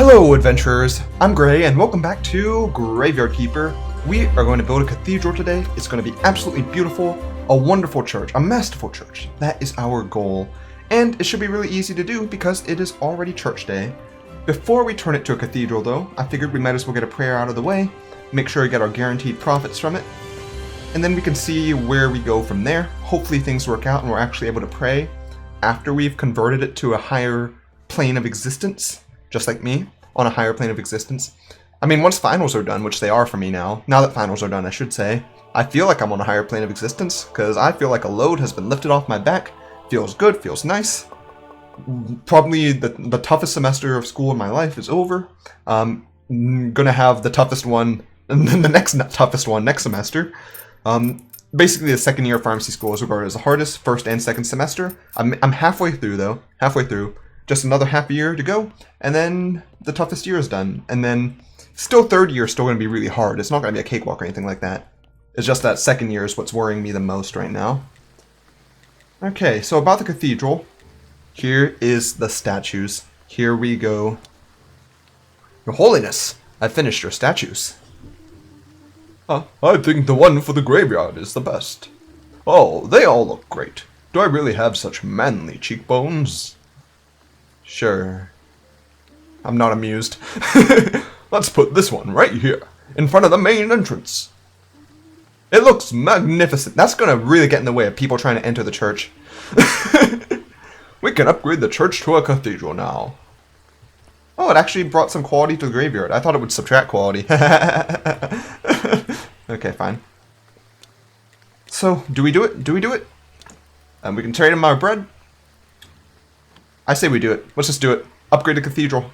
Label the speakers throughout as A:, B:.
A: Hello adventurers, I'm Gray and welcome back to Graveyard Keeper. We are going to build a cathedral today. It's going to be absolutely beautiful, a wonderful church, a masterful church. That is our goal. And it should be really easy to do because it is already church day. Before we turn it to a cathedral though, I figured we might as well get a prayer out of the way, make sure we get our guaranteed profits from it, and then we can see where we go from there. Hopefully things work out and we're actually able to pray after we've converted it to a higher plane of existence. Just like me, on a higher plane of existence. I mean, once finals are done, which they are for me now that finals are done, I should say, I feel like I'm on a higher plane of existence, because I feel like a load has been lifted off my back. Feels good, feels nice. Probably the toughest semester of school in my life is over. I'm gonna have the toughest one, and then the next toughest one next semester. Basically, the second year of pharmacy school is regarded as the hardest, first and second semester. I'm halfway through, though. Halfway through. Just another half year to go, and then the toughest year is done. And then still third year is still going to be really hard. It's not going to be a cakewalk or anything like that. It's just that second year is what's worrying me the most right now. Okay, so about the cathedral. Here is the statues. Here we go. Your Holiness, I finished your statues. I think the one for the graveyard is the best. Oh, they all look great. Do I really have such manly cheekbones? Sure. I'm not amused. Let's put this one right here, in front of the main entrance. It looks magnificent. That's going to really get in the way of people trying to enter the church. We can upgrade the church to a cathedral now. Oh, it actually brought some quality to the graveyard. I thought it would subtract quality. Okay, fine. So, do we do it? Do we do it? We can trade him our bread. I say we do it. Let's just do it. Upgrade the cathedral.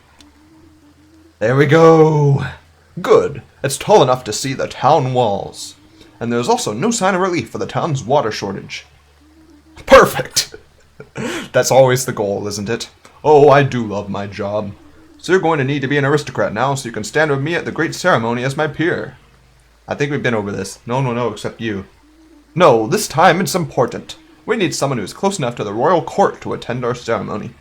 A: There we go. Good. It's tall enough to see the town walls. And there's also no sign of relief for the town's water shortage. Perfect. That's always the goal, isn't it? Oh, I do love my job. So you're going to need to be an aristocrat now so you can stand with me at the great ceremony as my peer. I think we've been over this. No, except you. No, this time it's important. We need someone who's close enough to the royal court to attend our ceremony.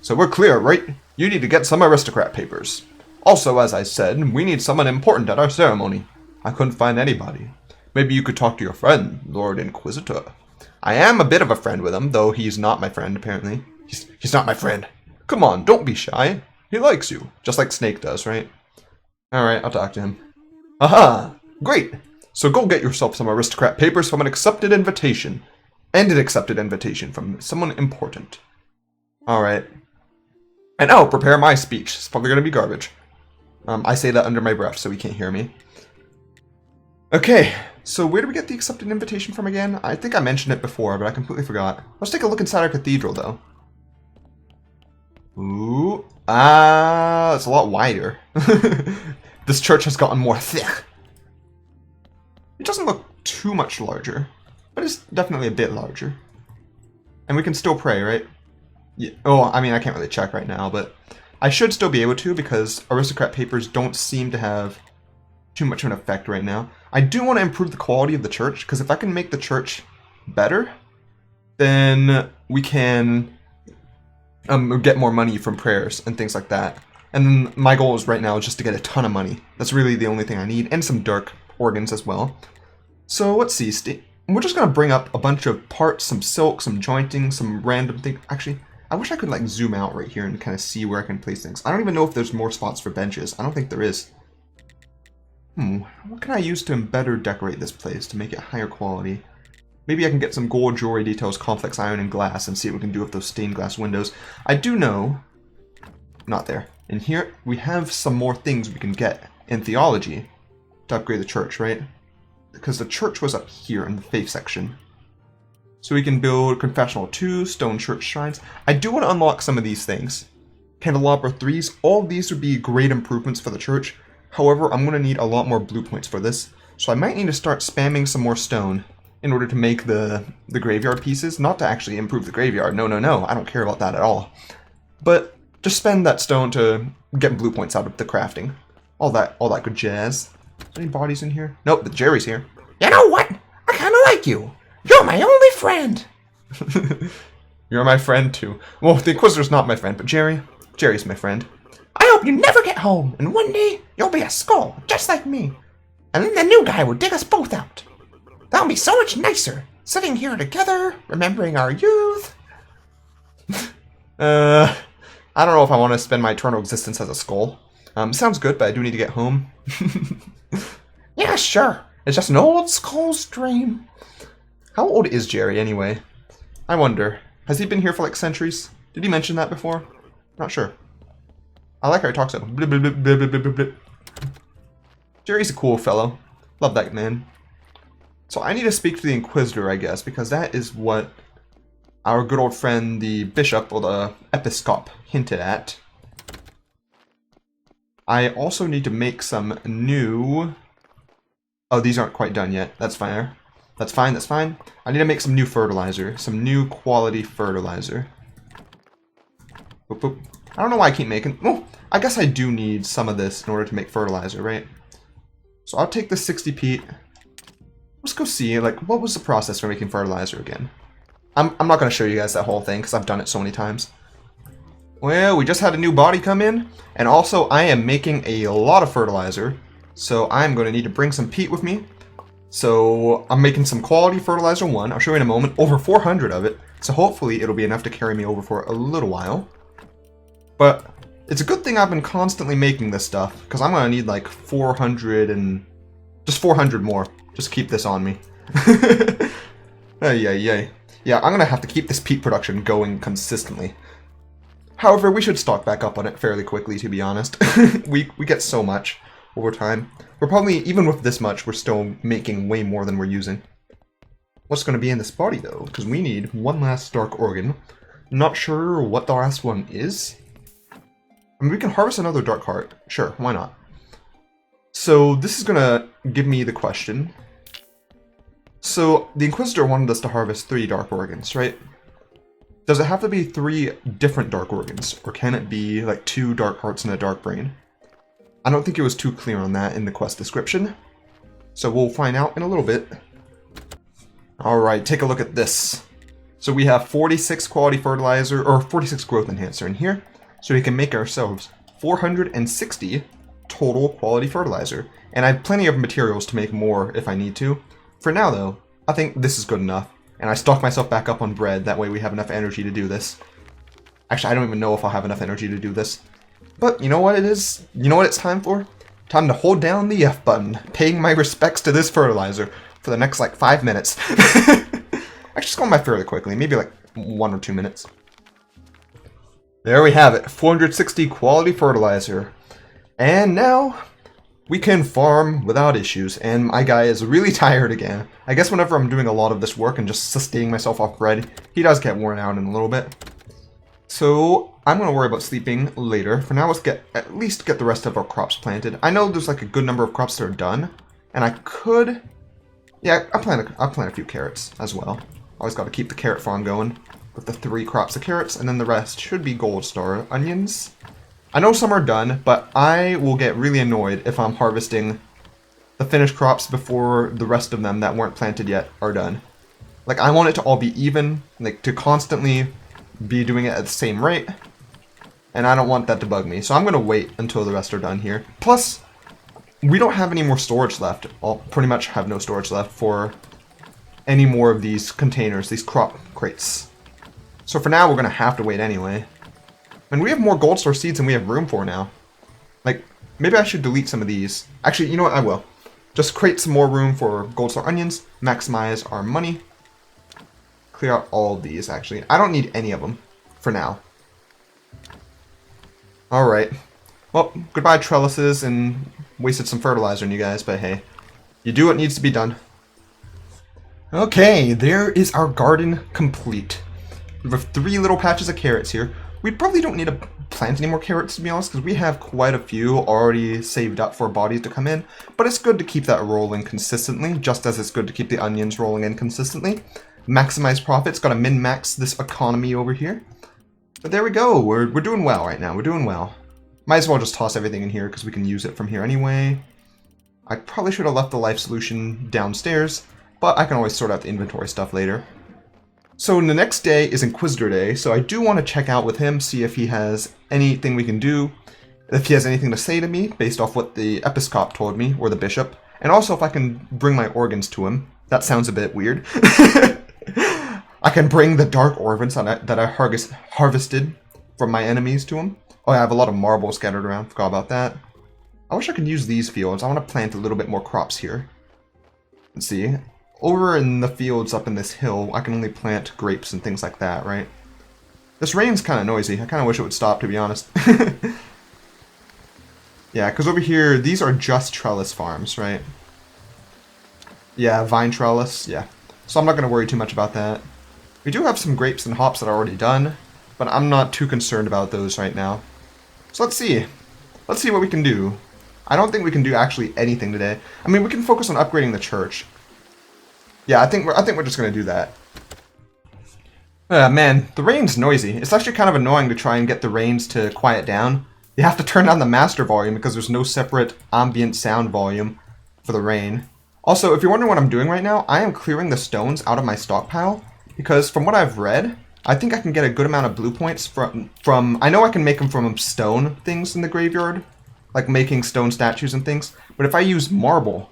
A: So we're clear, right? You need to get some aristocrat papers. Also, as I said, we need someone important at our ceremony. I couldn't find anybody. Maybe you could talk to your friend, Lord Inquisitor. I am a bit of a friend with him, though he's not my friend, apparently. He's not my friend. Come on, don't be shy. He likes you, just like Snake does, right? Alright, I'll talk to him. Aha! Great! So go get yourself some aristocrat papers from an accepted invitation. And an accepted invitation from someone important. Alright. And I'll prepare my speech. It's probably going to be garbage. I say that under my breath so he can't hear me. Okay, so where do we get the accepted invitation from again? I think I mentioned it before, but I completely forgot. Let's take a look inside our cathedral, though. Ooh. It's a lot wider. This church has gotten more thick. It doesn't look too much larger, but it's definitely a bit larger. And we can still pray, right? Yeah. Oh, I mean, I can't really check right now, but I should still be able to because aristocrat papers don't seem to have too much of an effect right now. I do want to improve the quality of the church, because if I can make the church better, then we can get more money from prayers and things like that. And my goal is right now just to get a ton of money. That's really the only thing I need, and some dark organs as well. So let's see. We're just going to bring up a bunch of parts, some silk, some jointing, some random things. Actually, I wish I could like zoom out right here and kind of see where I can place things. I don't even know if there's more spots for benches. I don't think there is. What can I use to better decorate this place to make it higher quality? Maybe I can get some gold jewelry details, complex iron, and glass and see what we can do with those stained glass windows. I do know... Not there. In here, we have some more things we can get in theology to upgrade the church, right? Because the church was up here in the faith section. So we can build Confessional 2, Stone Church Shrines. I do want to unlock some of these things. Candelabra 3s, all of these would be great improvements for the church. However, I'm going to need a lot more blue points for this. So I might need to start spamming some more stone in order to make the graveyard pieces. Not to actually improve the graveyard, no, I don't care about that at all. But just spend that stone to get blue points out of the crafting. All that good jazz. Any bodies in here? Nope, but Jerry's here.
B: You know what? I kind of like you. You're my only friend.
A: You're my friend, too. Well, the Inquisitor's not my friend, but Jerry's my friend.
B: I hope you never get home, and one day you'll be a skull, just like me. And then the new guy will dig us both out. That'll be so much nicer, sitting here together, remembering our youth.
A: I don't know if I want to spend my eternal existence as a skull. Sounds good, but I do need to get home.
B: Yeah, sure. It's just an old skull's dream.
A: How old is Jerry, anyway? I wonder. Has he been here for, like, centuries? Did he mention that before? Not sure. I like how he talks about blip, blip, blip, blip, blip, blip, blip. Jerry's a cool fellow. Love that man. So I need to speak to the Inquisitor, I guess, because that is what our good old friend, the Bishop, or the Episcop, hinted at. I also need to make some new... Oh, these aren't quite done yet. That's fine. That's fine, that's fine. I need to make some new fertilizer. Some new quality fertilizer. Boop, boop. I don't know why I keep making... Well, I guess I do need some of this in order to make fertilizer, right? So I'll take the 60 peat. Let's go see, like, what was the process for making fertilizer again? I'm not going to show you guys that whole thing, because I've done it so many times. Well, we just had a new body come in, and also I am making a lot of fertilizer, so I'm going to need to bring some peat with me. So I'm making some quality fertilizer 1, I'll show you in a moment, over 400 of it, so hopefully it'll be enough to carry me over for a little while. But it's a good thing I've been constantly making this stuff, because I'm going to need like 400 and... just 400 more, just keep this on me. Yeah, I'm going to have to keep this peat production going consistently. However, we should stock back up on it fairly quickly, to be honest. we get so much over time. We're probably, even with this much, we're still making way more than we're using. What's going to be in this body, though? Because we need one last dark organ. Not sure what the last one is. I mean, we can harvest another dark heart. Sure, why not? So this is going to give me the question. So the Inquisitor wanted us to harvest 3 dark organs, right? Does it have to be 3 different dark organs, or can it be like 2 dark hearts and a dark brain? I don't think it was too clear on that in the quest description, so we'll find out in a little bit. Alright, take a look at this. So we have 46 quality fertilizer, or 46 growth enhancer in here, so we can make ourselves 460 total quality fertilizer. And I have plenty of materials to make more if I need to. For now though, I think this is good enough. And I stock myself back up on bread, that way we have enough energy to do this. Actually, I don't even know if I'll have enough energy to do this. But you know what it is? You know what it's time for? Time to hold down the F button, paying my respects to this fertilizer for the next, like, 5 minutes. Actually, it's going by fairly quickly, maybe like 1 or 2 minutes. There we have it, 460 quality fertilizer. And now, we can farm without issues, and my guy is really tired again. I guess whenever I'm doing a lot of this work and just sustaining myself off bread, he does get worn out in a little bit. So, I'm going to worry about sleeping later. For now, let's at least get the rest of our crops planted. I know there's like a good number of crops that are done, and I could... Yeah, I'll plant a few carrots as well. Always got to keep the carrot farm going with the 3 crops of carrots, and then the rest should be gold star onions. I know some are done, but I will get really annoyed if I'm harvesting the finished crops before the rest of them that weren't planted yet are done. Like, I want it to all be even, like, to constantly be doing it at the same rate, and I don't want that to bug me, so I'm going to wait until the rest are done here. Plus, we don't have any more storage left. I'll pretty much have no storage left for any more of these containers, these crop crates. So for now, we're going to have to wait anyway. And we have more gold star seeds than we have room for now. Like, maybe I should delete some of these. Actually, you know what? I will. Just create some more room for gold star onions, maximize our money. Clear out all of these, actually. I don't need any of them for now. Alright. Well, goodbye trellises, and wasted some fertilizer on you guys, but hey. You do what needs to be done. Okay, there is our garden complete. We have 3 little patches of carrots here. We probably don't need to plant any more carrots, to be honest, because we have quite a few already saved up for bodies to come in. But it's good to keep that rolling consistently, just as it's good to keep the onions rolling in consistently. Maximize profits, gotta min-max this economy over here. But there we go, we're doing well right now, we're doing well. Might as well just toss everything in here, because we can use it from here anyway. I probably should have left the life solution downstairs, but I can always sort out the inventory stuff later. So the next day is Inquisitor Day, so I do want to check out with him, see if he has anything we can do. if he has anything to say to me based off what the episcop told me, or the bishop, and also if I can bring my organs to him. That sounds a bit weird. I can bring the dark organs that I harvested from my enemies to him. Oh, yeah, I have a lot of marble scattered around. Forgot about that. I wish I could use these fields. I want to plant a little bit more crops here. Let's see. Over in the fields up in this hill, I can only plant grapes and things like that, right? This rain's kind of noisy. I kind of wish it would stop, to be honest. Yeah, because over here, these are just trellis farms, right? Yeah, vine trellis, yeah. So I'm not going to worry too much about that. We do have some grapes and hops that are already done, but I'm not too concerned about those right now. So let's see. Let's see what we can do. I don't think we can do actually anything today. I mean, we can focus on upgrading the church. Yeah, I think we're just going to do that. Man, the rain's noisy. It's actually kind of annoying to try and get the rains to quiet down. You have to turn down the master volume because there's no separate ambient sound volume for the rain. Also, if you're wondering what I'm doing right now, I am clearing the stones out of my stockpile because from what I've read, I think I can get a good amount of blue points from I know I can make them from stone things in the graveyard, like making stone statues and things, but if I use marble,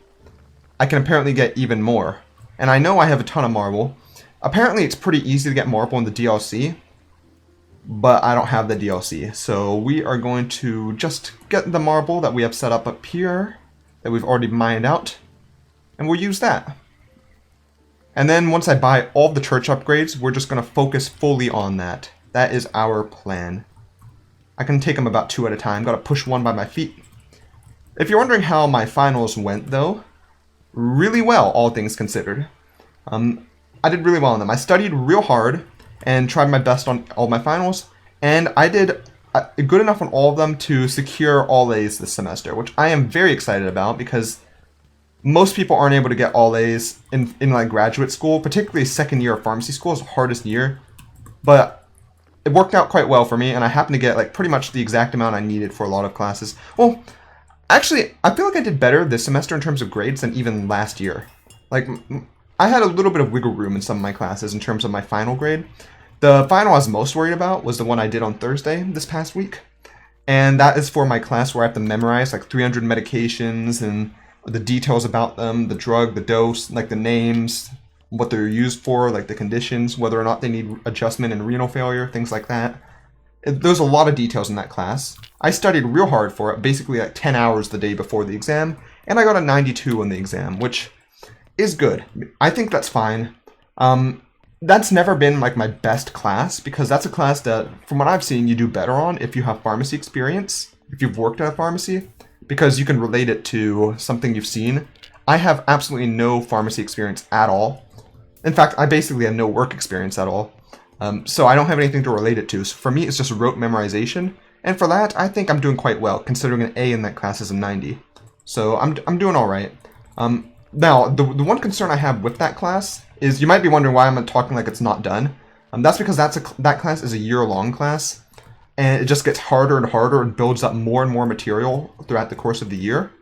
A: I can apparently get even more. And I know I have a ton of marble. Apparently it's pretty easy to get marble in the DLC, but I don't have the DLC. So we are going to just get the marble that we have set up here, that we've already mined out, and we'll use that. And then once I buy all the church upgrades, we're just going to focus fully on that. That is our plan. I can take them about 2 at a time. Got to push one by my feet. If you're wondering how my finals went, though, really well, all things considered. I did really well on them. I studied real hard and tried my best on all my finals, and I did good enough on all of them to secure all A's this semester, which I am very excited about because most people aren't able to get all A's in like graduate school, particularly second year of pharmacy school is the hardest year, but it worked out quite well for me, and I happened to get like pretty much the exact amount I needed for a lot of classes. Well, actually, I feel like I did better this semester in terms of grades than even last year. Like, I had a little bit of wiggle room in some of my classes in terms of my final grade. The final I was most worried about was the one I did on Thursday this past week. And that is for my class where I have to memorize like 300 medications and the details about them, the drug, the dose, like the names, what they're used for, like the conditions, whether or not they need adjustment in renal failure, things like that. There's a lot of details in that class. I studied real hard for it, basically like 10 hours the day before the exam, and I got a 92 on the exam, which is good. I think that's fine. That's never been like my best class because that's a class that, from what I've seen, you do better on if you have pharmacy experience, if you've worked at a pharmacy, because you can relate it to something you've seen. I have absolutely no pharmacy experience at all. In fact, I basically have no work experience at all. So I don't have anything to relate it to. So for me, it's just rote memorization. And for that, I think I'm doing quite well, considering an A in that class is a 90. So I'm doing all right. Now, the one concern I have with that class is you might be wondering why I'm talking like it's not done. That's because that class is a year-long class, and it just gets harder and harder and builds up more and more material throughout the course of the year.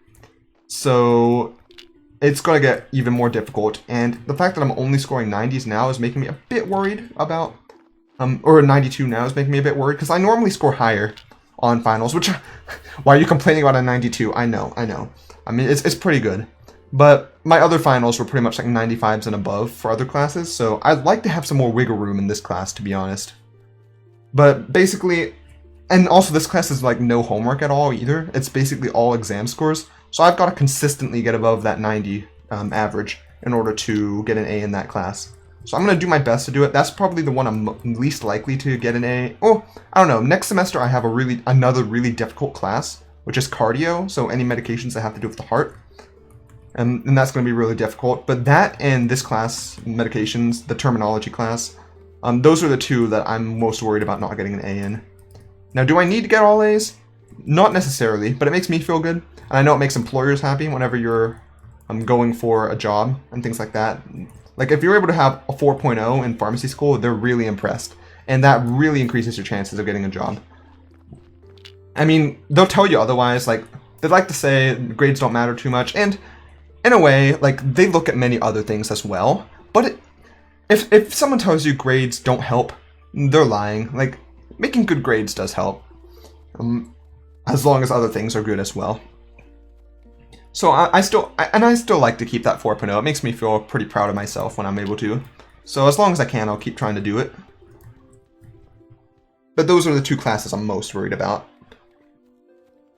A: So it's going to get even more difficult, and the fact that I'm only scoring 90s now is making me a bit worried about, or a 92 now is making me a bit worried, because I normally score higher on finals, which, why are you complaining about a 92? I know. I mean, it's pretty good. But my other finals were pretty much like 95s and above for other classes, so I'd like to have some more wiggle room in this class, to be honest. But basically, and also this class is like no homework at all either. It's basically all exam scores, so I've got to consistently get above that 90 average in order to get an A in that class. So I'm going to do my best to do it. That's probably the one I'm least likely to get an A. Oh, I don't know. Next semester I have another really difficult class, which is cardio, so any medications that have to do with the heart. And that's going to be really difficult. But that and this class, medications, the terminology class, those are the two that I'm most worried about not getting an A in. Now, do I need to get all A's? Not necessarily, but it makes me feel good. And I know it makes employers happy whenever you're going for a job and things like that. Like, if you're able to have a 4.0 in pharmacy school, they're really impressed. And that really increases your chances of getting a job. I mean, they'll tell you otherwise. Like, they like to say grades don't matter too much. And in a way, like, they look at many other things as well. But if someone tells you grades don't help, they're lying. Like, making good grades does help. as long as other things are good as well. So I still like to keep that 4.0. It makes me feel pretty proud of myself when I'm able to. So as long as I can, I'll keep trying to do it. But those are the two classes I'm most worried about.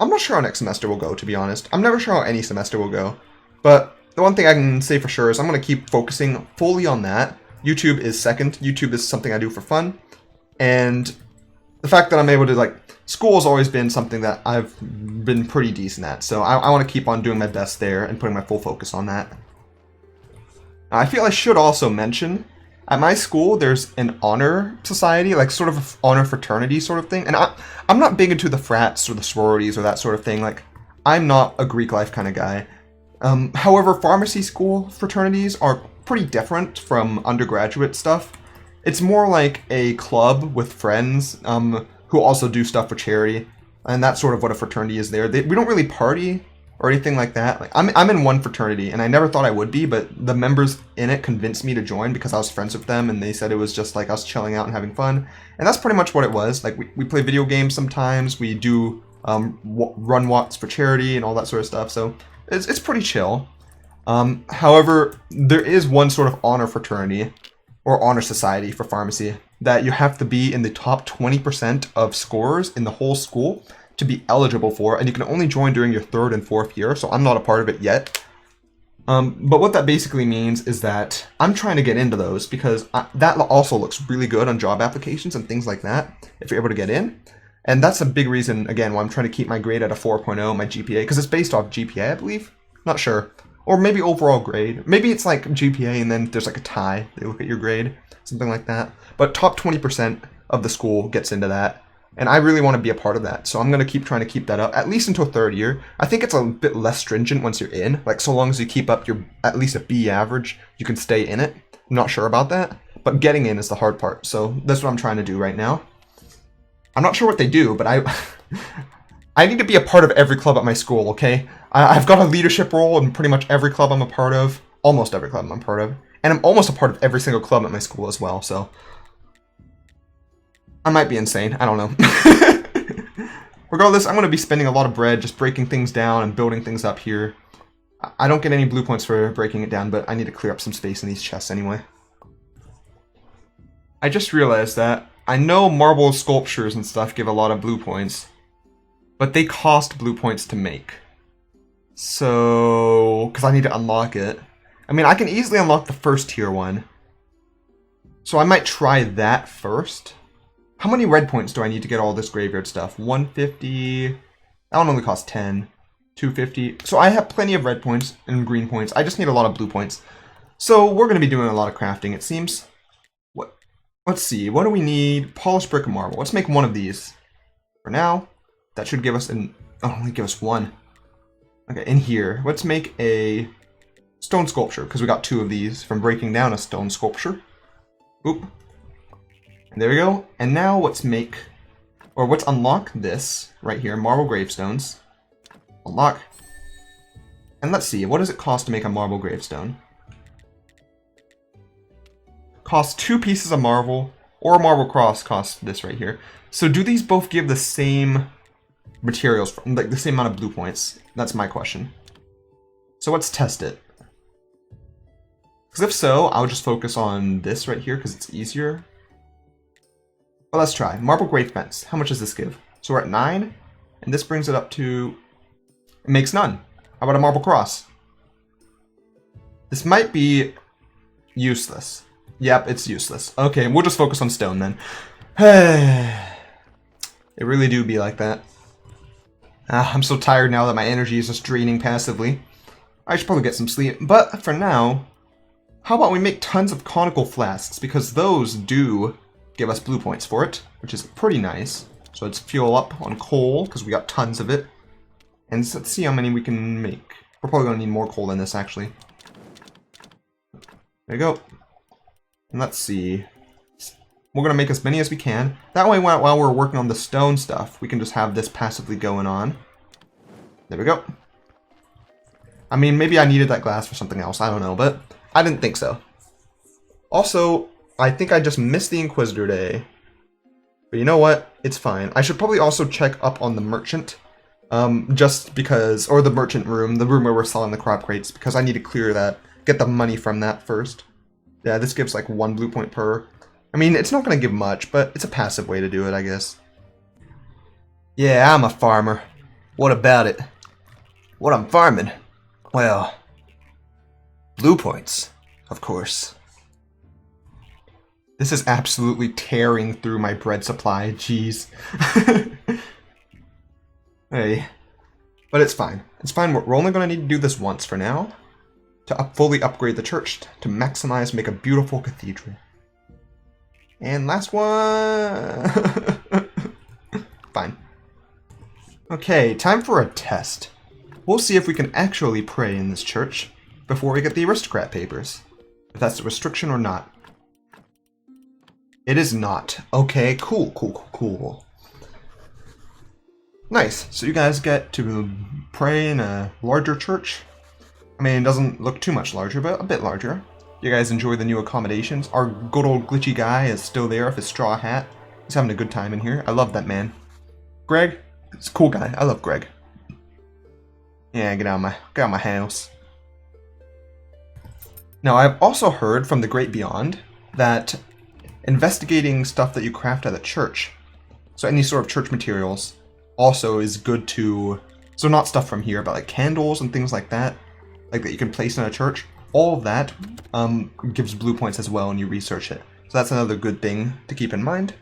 A: I'm not sure how next semester will go, to be honest. I'm never sure how any semester will go. But the one thing I can say for sure is I'm going to keep focusing fully on that. YouTube is second. YouTube is something I do for fun. And the fact that I'm able to, like, school has always been something that I've been pretty decent at. So I want to keep on doing my best there and putting my full focus on that. I feel I should also mention, at my school, there's an honor society, like sort of an honor fraternity sort of thing. And I'm not big into the frats or the sororities or that sort of thing. Like, I'm not a Greek life kind of guy. However, pharmacy school fraternities are pretty different from undergraduate stuff. It's more like a club with friends who also do stuff for charity. And that's sort of what a fraternity is there. We don't really party or anything like that. Like, I'm in one fraternity, and I never thought I would be, but the members in it convinced me to join because I was friends with them, and they said it was just like us chilling out and having fun. And that's pretty much what it was. Like, we play video games sometimes, we do run walks for charity and all that sort of stuff, so it's pretty chill. However, there is one sort of honor fraternity, or honor society for pharmacy, that you have to be in the top 20% of scorers in the whole school to be eligible for, and you can only join during your 3rd and 4th year, so I'm not a part of it yet. But what that basically means is that I'm trying to get into those because that also looks really good on job applications and things like that, if you're able to get in. And that's a big reason, again, why I'm trying to keep my grade at a 4.0, my GPA, because it's based off GPA, I believe? Not sure. Or maybe overall grade. Maybe it's like GPA and then there's like a tie. They look at your grade, something like that. But top 20% of the school gets into that. And I really want to be a part of that. So I'm going to keep trying to keep that up, at least until 3rd year. I think it's a bit less stringent once you're in. Like, so long as you keep up your at least a B average, you can stay in it. I'm not sure about that. But getting in is the hard part. So that's what I'm trying to do right now. I'm not sure what they do, but I need to be a part of every club at my school, okay? I've got a leadership role in pretty much every club I'm a part of. Almost every club I'm a part of. And I'm almost a part of every single club at my school as well, so I might be insane. I don't know. Regardless, I'm going to be spending a lot of bread just breaking things down and building things up here. I don't get any blue points for breaking it down, but I need to clear up some space in these chests anyway. I just realized that I know marble sculptures and stuff give a lot of blue points, but they cost blue points to make. So, because I need to unlock it. I mean, I can easily unlock the 1st tier one. So I might try that first. How many red points do I need to get all this graveyard stuff? 150. That one only costs 10. 250. So I have plenty of red points and green points. I just need a lot of blue points. So we're going to be doing a lot of crafting, it seems. Let's see. What do we need? Polished brick and marble. Let's make one of these. For now, that should give us only give us one. Okay, in here. Let's make a stone sculpture, because we got 2 of these from breaking down a stone sculpture. Oop. And there we go. And now let's unlock this right here, marble gravestones. Unlock. And let's see, what does it cost to make a marble gravestone? Costs 2 pieces of marble, or marble cross costs this right here. So do these both give the same materials, like the same amount of blue points? That's my question. So let's test it. Because if so, I'll just focus on this right here because it's easier. Well, let's try. Marble grave fence. How much does this give? So we're at 9, and this brings it up to... It makes none. How about a marble cross? This might be useless. Yep, it's useless. Okay, we'll just focus on stone then. It really do be like that. I'm so tired now that my energy is just draining passively. I should probably get some sleep. But for now, how about we make tons of conical flasks? Because those do give us blue points for it, which is pretty nice. So let's fuel up on coal, because we got tons of it. And let's see how many we can make. We're probably going to need more coal than this, actually. There you go. And let's see. We're going to make as many as we can. That way, while we're working on the stone stuff, we can just have this passively going on. There we go. I mean, maybe I needed that glass for something else. I don't know, but I didn't think so. Also, I think I just missed the Inquisitor Day. But you know what? It's fine. I should probably also check up on the merchant Just because, or the merchant room, the room where we're selling the crop crates, because I need to clear that, get the money from that first. Yeah, this gives like 1 blue point per. I mean, it's not going to give much, but it's a passive way to do it, I guess. Yeah, I'm a farmer. What about it? What I'm farming? Well, blue points, of course. This is absolutely tearing through my bread supply, jeez. Hey. But it's fine. It's fine, we're only going to need to do this once for now. To fully upgrade the church, to maximize, make a beautiful cathedral. And last one... Fine. Okay, time for a test. We'll see if we can actually pray in this church before we get the aristocrat papers. If that's a restriction or not. It is not. Okay, cool, cool, cool. Nice. So you guys get to pray in a larger church. I mean, it doesn't look too much larger, but a bit larger. You guys enjoy the new accommodations. Our good old glitchy guy is still there with his straw hat. He's having a good time in here. I love that man. Greg, he's a cool guy. I love Greg. Yeah, get out of my house. Now, I've also heard from the great beyond that investigating stuff that you craft at the church, so any sort of church materials, also is good to, so not stuff from here, but like candles and things like that you can place in a church, all of that gives blue points as well when you research it. So that's another good thing to keep in mind.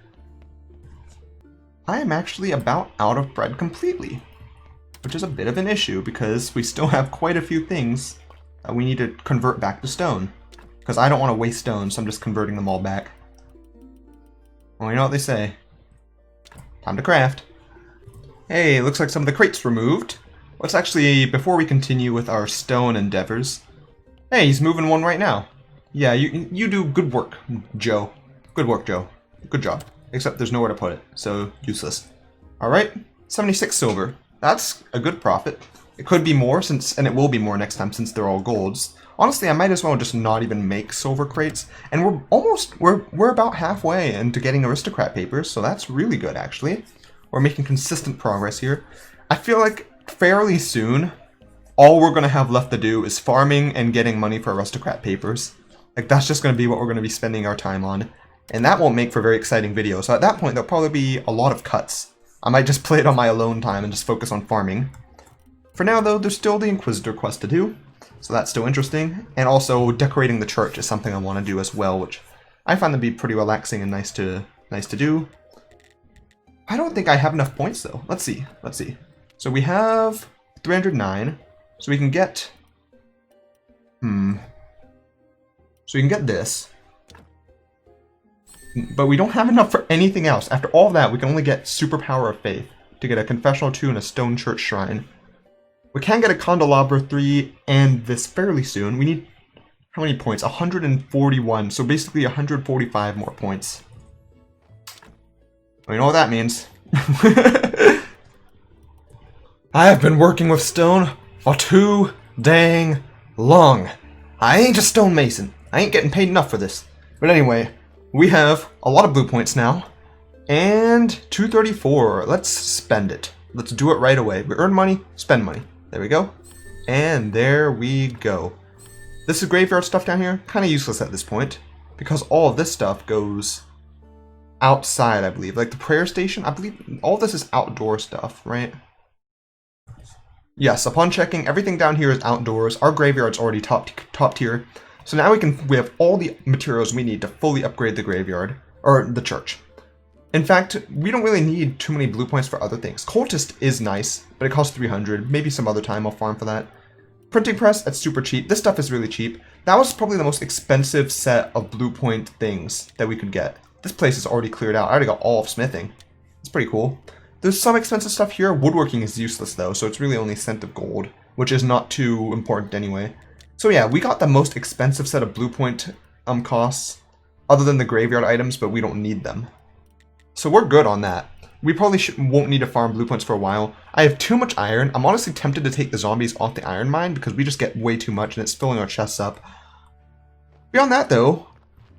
A: I am actually about out of bread completely, which is a bit of an issue because we still have quite a few things that we need to convert back to stone. Because I don't want to waste stone, so I'm just converting them all back. Well, you know what they say. Time to craft. Hey, looks like some of the crates were moved. Let's actually, before we continue with our stone endeavors... Hey, he's moving one right now. Yeah, you do good work, Joe. Good work, Joe. Good job. Except there's nowhere to put it, so useless. Alright, 76 silver. That's a good profit. It could be more, and it will be more next time since they're all golds. Honestly, I might as well just not even make silver crates. And we're about halfway into getting aristocrat papers, so that's really good, actually. We're making consistent progress here. I feel like fairly soon, all we're going to have left to do is farming and getting money for aristocrat papers. Like, that's just going to be what we're going to be spending our time on. And that won't make for very exciting videos. So at that point, there'll probably be a lot of cuts. I might just play it on my alone time and just focus on farming. For now, though, there's still the Inquisitor quest to do. So that's still interesting. And also, decorating the church is something I want to do as well, which I find to be pretty relaxing and nice to do. I don't think I have enough points, though. Let's see. So we have 309. So we can get... So we can get this. But we don't have enough for anything else. After all that, we can only get Superpower of Faith to get a Confessional 2 and a Stone Church Shrine. We can get a Candelabra 3 and this fairly soon. We need, how many points? 141, so basically 145 more points. Well, you know what that means. I have been working with stone for too dang long. I ain't a stonemason. I ain't getting paid enough for this. But anyway, we have a lot of blue points now. And 234. Let's spend it. Let's do it right away. We earn money, spend money. There we go. And there we go. This is graveyard stuff down here. Kind of useless at this point. Because all of this stuff goes outside, I believe. Like the prayer station, I believe all this is outdoor stuff, right? Yes, upon checking, everything down here is outdoors. Our graveyard's already top tier. So now we have all the materials we need to fully upgrade the graveyard, or the church. In fact, we don't really need too many blue points for other things. Cultist is nice, but it costs 300. Maybe some other time I'll farm for that. Printing press, that's super cheap. This stuff is really cheap. That was probably the most expensive set of blue point things that we could get. This place is already cleared out. I already got all of smithing. It's pretty cool. There's some expensive stuff here. Woodworking is useless though, so it's really only cent of gold, which is not too important anyway. So yeah, we got the most expensive set of blue point costs, other than the graveyard items, but we don't need them. So we're good on that. We probably won't need to farm blue points for a while. I have too much iron. I'm honestly tempted to take the zombies off the iron mine because we just get way too much and it's filling our chests up. Beyond that though,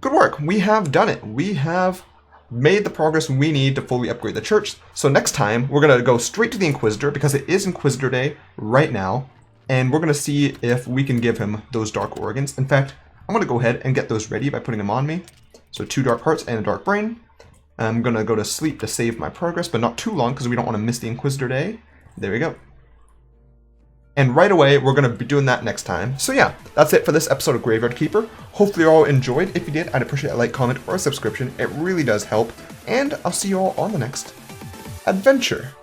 A: good work. We have done it. We have made the progress we need to fully upgrade the church. So next time, we're going to go straight to the Inquisitor, because it is Inquisitor Day right now, and we're going to see if we can give him those dark organs. In fact, I'm going to go ahead and get those ready by putting them on me. So 2 dark hearts and a dark brain. I'm going to go to sleep to save my progress, but not too long because we don't want to miss the Inquisitor Day. There we go. And right away, we're going to be doing that next time. So yeah, that's it for this episode of Graveyard Keeper. Hopefully you all enjoyed. If you did, I'd appreciate a like, comment, or a subscription. It really does help. And I'll see you all on the next adventure.